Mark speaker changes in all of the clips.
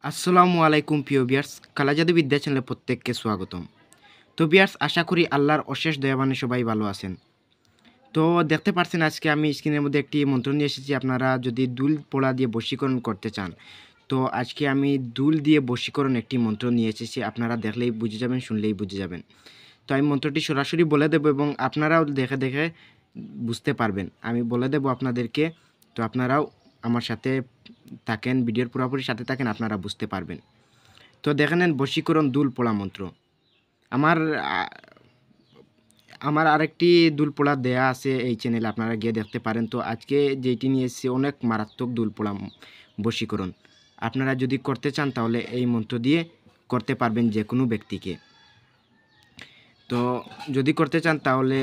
Speaker 1: আসসালামু আলাইকুম প্রিয় ভিউয়ার্স, কালাজাদু বিদ্যা চ্যানেলে প্রত্যেককে স্বাগতম। তো ভিউয়ার্স, আশা করি আল্লাহর অশেষ দয়াবানে সবাই ভালো আছেন। তো দেখতে পাচ্ছেন আজকে আমি স্ক্রিনের মধ্যে একটি মন্ত্র নিয়ে এসেছি। আপনারা যদি দুল পোড়া দিয়ে বশীকরণ করতে চান, তো আজকে আমি দুল দিয়ে বশীকরণ একটি মন্ত্র নিয়ে এসেছি। আপনারা দেখলেই বুঝে যাবেন, শুনলেই বুঝে যাবেন। তো আমি মন্ত্রটি সরাসরি বলে দেবো এবং আপনারাও দেখে দেখে বুঝতে পারবেন। আমি বলে দেবো আপনাদেরকে, তো আপনারাও আমার সাথে থাকেন, ভিডিওর পুরোপুরি সাথে থাকেন, আপনারা বুঝতে পারবেন। তো দেখে নেন বশীকরণ দুল পোড়া মন্ত্র। আমার আমার আরেকটি দুল পোড়া দেয়া আছে এই চ্যানেলে, আপনারা গিয়ে দেখতে পারেন। তো আজকে যেটি নিয়ে এসেছি অনেক মারাত্মক দুল পোড়া বশীকরণ। আপনারা যদি করতে চান তাহলে এই মন্ত্র দিয়ে করতে পারবেন যে কোনো ব্যক্তিকে। তো যদি করতে চান তাহলে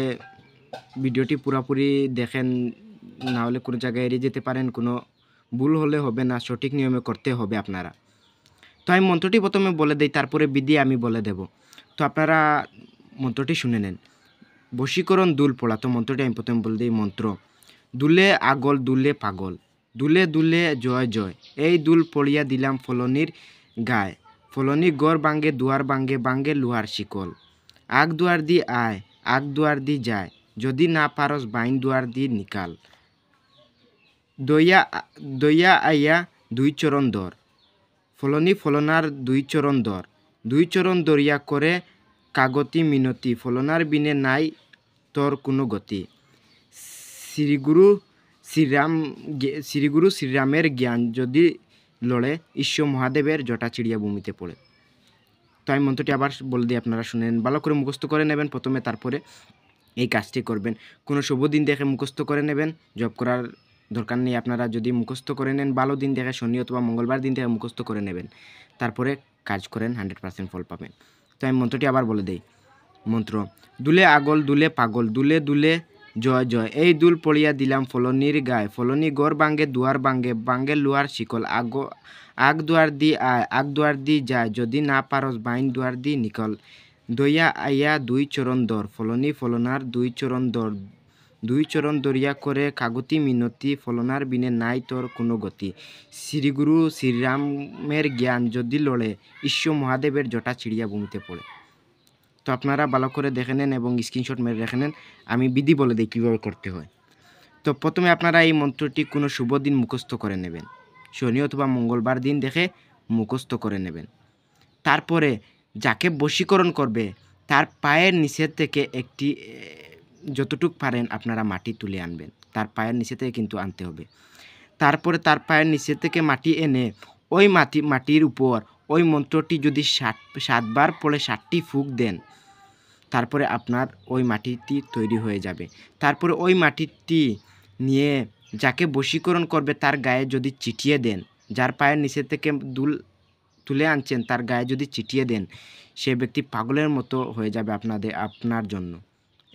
Speaker 1: ভিডিওটি পুরোপুরি দেখেন, না হলে কোনো জায়গায় এড়িয়ে যেতে পারেন, কোনো ভুল হলে হবে না, সঠিক নিয়মে করতে হবে আপনারা। তো আমি মন্ত্রটি প্রথমে বলে দেই, তারপরে বিধি আমি বলে দেব। তো আপনারা মন্ত্রটি শুনে নেন। বশীকরণ দুল পোড়া। তো মন্ত্রটি আমি প্রথমে বলে দিই। মন্ত্র: দুলে আগল দুলে পাগল, দুলে দুলে জয় জয়, এই দুল পড়িয়া দিলাম ফলনির গায়ে, ফলনি গড় বাঙ্গে দুয়ার বাঙ্গে বাঙ্গে লোহার শিকল, আগ দুয়ার দি আয় আগ দুয়ার দি যায়, যদি না পারস বাইন দুয়ার দি নিকাল, দইয়া দইয়া আইয়া দুই চরণ দর, ফলনি ফলনার দুই চরণ দর, দুই চরণ দরিয়া করে কাগতি মিনতি, ফলনার বিনে নাই তোর কোনো গতি, শ্রীগুরু শ্রীরামের জ্ঞান যদি লড়ে, ঈশ্বর মহাদেবের জটা চিড়িয়া ভূমিতে পড়ে। তো আমি মন্ত্রটি আবার বলে দিই, আপনারা শুনেন, ভালো করে মুখস্থ করে নেবেন প্রথমে, তারপরে এই কাজটি করবেন। কোনো শুভ দিন দেখে মুখস্থ করে নেবেন, জব করার দরকার নেই। আপনারা যদি মুখস্থ করে নেন, ভালো দিন দেখে শনি অথবা মঙ্গলবার দিন দেখে মুখস্থ করে নেবেন, তারপরে কাজ করেন, 100% ফল পাবেন। তো আমি মন্ত্রটি আবার বলে দিই। মন্ত্র: দুলে আগল দুলে পাগল, দুলে দুলে জয় জয়, এই দুল পড়িয়া দিলাম ফলনির গায়ে, ফলনি গড় বাঙ্গে দুয়ার বাঙ্গে বাঙ্গে লোহার শিকল, আগ দুয়ার দি আয় আগ দুয়ার দি যায়, যদি না পারস বাইন দুয়ার দি নিকল, দইয়া আইয়া দুই চরণ দর, ফলনি ফলনার দুই চরণ দর, দুই চরণ দরিয়া করে কাগতি মিনতি, ফলনার বিনে নাই তোর কোনো গতি, শ্রীগুরু শ্রীরামের জ্ঞান যদি লড়ে, ঈশ্বর মহাদেবের জটা চিড়িয়া ভূমিতে পড়ে। তো আপনারা ভালো করে দেখে নেন এবং স্ক্রিনশট মেরে রেখে নেন। আমি বিধি বলে দিই কীভাবে করতে হয়। তো প্রথমে আপনারা এই মন্ত্রটি কোনো শুভ দিন মুখস্থ করে নেবেন, শনি অথবা মঙ্গলবার দিন দেখে মুখস্থ করে নেবেন। তারপরে যাকে বশীকরণ করবে তার পায়ের নিচের থেকে একটি যতটুক পারেন আপনারা মাটি তুলে আনবেন, তার পায়ের নিচে থেকে কিন্তু আনতে হবে। তারপরে তার পায়ের নিচে থেকে মাটি এনে ওই মাটির উপর ওই মন্ত্রটি যদি 7বার পড়ে 7টি ফুঁক দেন, তারপরে আপনার ওই মাটিটি তৈরি হয়ে যাবে। তারপরে ওই মাটিটি নিয়ে যাকে বশীকরণ করবে তার গায়ে যদি চিটিয়ে দেন, যার পায়ের নিচে থেকে দুল তুলে আনছেন তার গায়ে যদি চিটিয়ে দেন, সে ব্যক্তি পাগলের মতো হয়ে যাবে আপনার জন্য,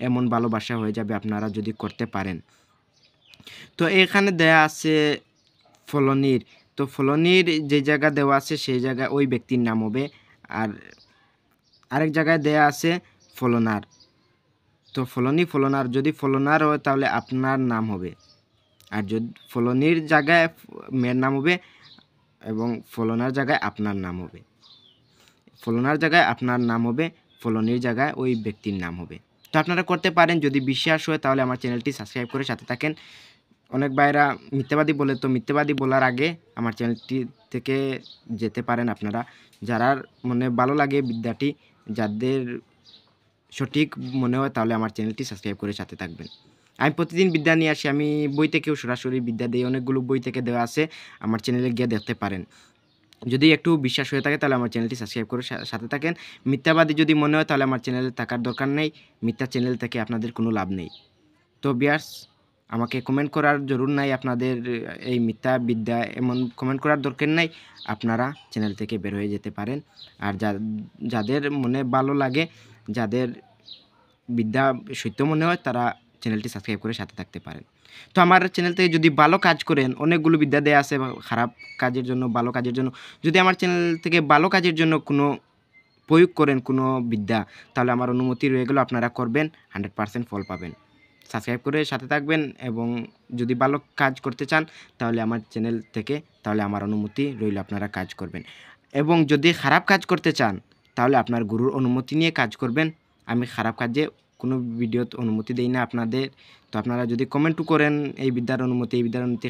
Speaker 1: এমন ভালোবাসা হয়ে যাবে আপনারা যদি করতে পারেন। তো এখানে দেয়া আছে ফলনির, তো ফলনির যে জায়গা দেওয়া আছে সেই জায়গায় ওই ব্যক্তির নাম হবে, আর আরেক জায়গায় দেয়া আছে ফলনার। তো ফলনি ফলনার, যদি ফলনার হয় তাহলে আপনার নাম হবে, আর যদি ফলনির জায়গায় মেয়ের নাম হবে এবং ফলনার জায়গায় আপনার নাম হবে, ফলনার জায়গায় আপনার নাম হবে, ফলনির জায়গায় ওই ব্যক্তির নাম হবে। তো আপনারা করতে পারেন, যদি বিশ্বাস হয় তাহলে আমার চ্যানেলটি সাবস্ক্রাইব করে সাথে থাকেন। অনেক ভাইরা মিথ্যাবাদী বলে, তো মিথ্যাবাদী বলার আগে আমার চ্যানেলটি থেকে যেতে পারেন আপনারা, যারা মনে ভালো লাগে বিদ্যাটি, যাদের সঠিক মনে হয় তাহলে আমার চ্যানেলটি সাবস্ক্রাইব করে সাথে থাকবেন। আমি প্রতিদিন বিদ্যা নিয়ে আসি, আমি বই থেকেও সরাসরি বিদ্যা দিই, অনেকগুলো বই থেকে দেওয়া আছে, আমার চ্যানেলে গিয়ে দেখতে পারেন। যদি একটু বিশ্বাস হয়ে থাকে তাহলে আমার চ্যানেলটি সাবস্ক্রাইব করে সাথে থাকেন। মিথ্যাবাদী যদি মনে হয় তাহলে আমার চ্যানেলে থাকার দরকার নেই, মিথ্যা চ্যানেল থেকে আপনাদের কোনো লাভ নেই। তো ভিউয়ার্স, আমাকে কমেন্ট করার জরুর নাই, আপনাদের এই মিথ্যা বিদ্যা এমন কমেন্ট করার দরকার নাই, আপনারা চ্যানেল থেকে বের হয়ে যেতে পারেন। আর যাদের মনে ভালো লাগে, যাদের বিদ্যা সত্য মনে হয়, তারা চ্যানেলটি সাবস্ক্রাইব করে সাথে থাকতে পারেন। তো আমার চ্যানেল থেকে যদি ভালো কাজ করেন, অনেকগুলো বিদ্যা দেয়া আছে খারাপ কাজের জন্য, ভালো কাজের জন্য, যদি আমার চ্যানেল থেকে ভালো কাজের জন্য কোনো প্রয়োগ করেন কোনো বিদ্যা, তাহলে আমার অনুমতি রয়ে গেল, আপনারা করবেন, 100% ফল পাবেন। সাবস্ক্রাইব করে সাথে থাকবেন, এবং যদি ভালো কাজ করতে চান তাহলে আমার চ্যানেল থেকে তাহলে আমার অনুমতি রইল, আপনারা কাজ করবেন। এবং যদি খারাপ কাজ করতে চান তাহলে আপনার গুরুর অনুমতি নিয়ে কাজ করবেন। আমি খারাপ কাজে কোনো ভিডিওতে অনুমতি দেই না আপনাদের। তো আপনারা যদি কমেন্টও করেন এই বিদ্যার অনুমতি,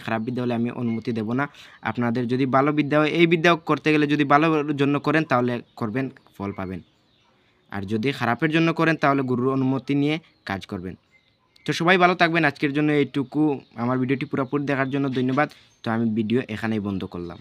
Speaker 1: খারাপ বিদ্যা হলে আমি অনুমতি দেব না। আপনাদের যদি ভালো বিদ্যা হয়, এই বিদ্যা করতে গেলে যদি ভালোর জন্য করেন তাহলে করবেন, ফল পাবেন। আর যদি খারাপের জন্য করেন তাহলে গুরুর অনুমতি নিয়ে কাজ করবেন। তো সবাই ভালো থাকবেন। আজকের জন্য এইটুকু। আমার ভিডিওটি পুরোপুরি দেখার জন্য ধন্যবাদ। তো আমি ভিডিও এখানেই বন্ধ করলাম।